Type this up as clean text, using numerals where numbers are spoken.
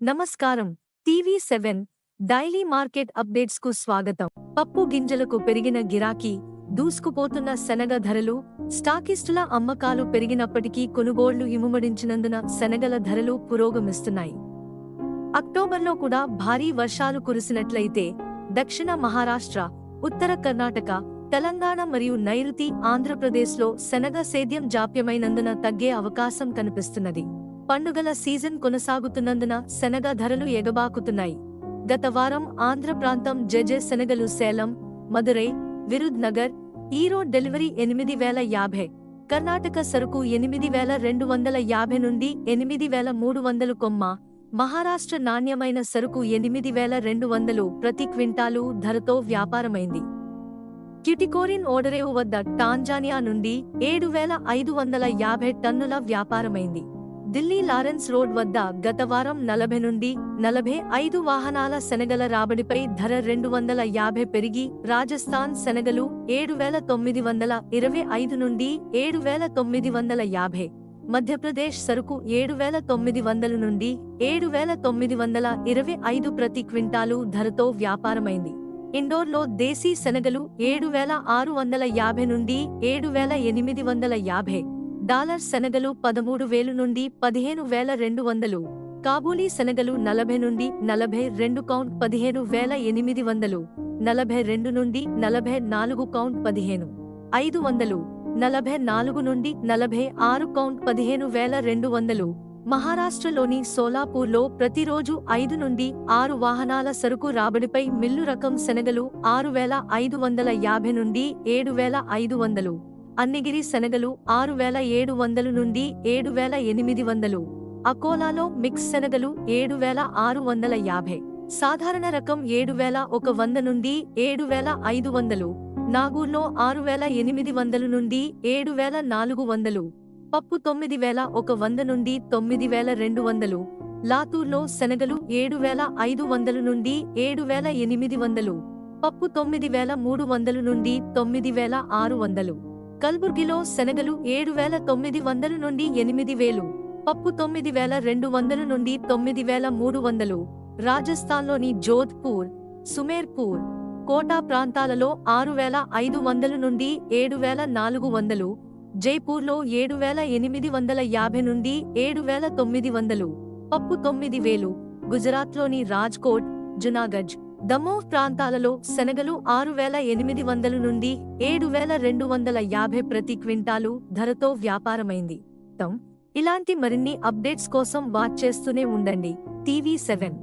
నమస్కారం. టీవీ7 daily market updates కు స్వాగతం. పప్పు గింజలకు పెరిగిన గిరాకీ, దూసుకుపోతున్న శనగ ధరలు, స్టాకిస్టుల అమ్మకాలు పెరిగినప్పటికీ కొనుగోళ్లు ఇముమడించినందున శనగల ధరలు పురోగమిస్తున్నాయి. అక్టోబర్లో కూడా భారీ వర్షాలు కురిసినట్లయితే దక్షిణ మహారాష్ట్ర, ఉత్తర కర్ణాటక, తెలంగాణ మరియు నైరుతి ఆంధ్రప్రదేశ్లో శనగ సేద్యం జాప్యమైనందున తగ్గే అవకాశం కనిపిస్తున్నది. పండుగల సీజన్ కొనసాగుతున్నందున శనగ ధరలు ఎగబాకుతున్నాయి. గత వారం ఆంధ్ర ప్రాంతం జెజె శనగలు సేలం, మదురై, విరుద్ నగర్, ఈరోడ్ డెలివరీ 8,050, కర్ణాటక సరుకు 8,250 నుండి 8,300 కొమ్మ, మహారాష్ట్ర నాణ్యమైన సరుకు 8,200 ప్రతి క్వింటాలు ధరతో వ్యాపారమైంది. ట్యుటికోరిన్ ఓడరేవు వద్ద టాంజానియా నుండి 7,550 టన్నుల వ్యాపారమైంది. ఢిల్లీ లారెన్స్ రోడ్ వద్ద గత వారం 40 నుండి 45 వాహనాల శనగల రాబడిపై ధర 250 పెరిగి రాజస్థాన్ శనగలు 7,925 నుండి 7,950, మధ్యప్రదేశ్ సరుకు 7,900 నుండి 7,925 ప్రతి క్వింటాలు ధరతో వ్యాపారమైంది. ఇండోర్లో దేశీ శనగలు 7,650 నుండి 7,850, డాలర్ శనగలు 13,000 నుండి 15,200, కాబూలీ శనగలు 40 నుండి 42 కౌంట్ 15,800, 42 నుండి 44 కౌంట్ 15,500, 44 నుండి 46 కౌంట్ 15,200. మహారాష్ట్రలోని సోలాపూర్లో ప్రతిరోజు 5 నుండి 6 వాహనాల సరుకు రాబడిపై మిల్లు రకం శనగలు 6,550 నుండి 7,500, అన్నిగిరి శనగలు 6,700 నుండి 7,800, అకోలాలో మిక్స్ శనగలు 7,650, సాధారణ రకం 7,100 నుండి 7,500, నాగూర్లో 6,800 నుండి 7,400, పప్పు 9,100 నుండి 9,200, లాతూర్లో శనగలు 7,500 నుండి 7,800, పప్పు 9,300 నుండి 9,600, కల్బుర్గిలో శనగలు 7,900 నుండి 8,000, పప్పు 9,200 నుండి 9,300, రాజస్థాన్లోని జోధ్పూర్, సుమేర్పూర్, కోటా ప్రాంతాలలో 6,500 నుండి 7,400, జైపూర్లో 7,850 నుండి 7,900, పప్పు 9,000, గుజరాత్లోని రాజ్కోట్, జునాగఢ్, దమోహ్ ప్రాంతాలలో శనగలు 6,800 నుండి 7,250 ప్రతి క్వింటాలు ధరతో వ్యాపారమైంది. ఇలాంటి మరిన్ని అప్డేట్స్ కోసం వాచ్ చేస్తూనే ఉండండి టీవీ7.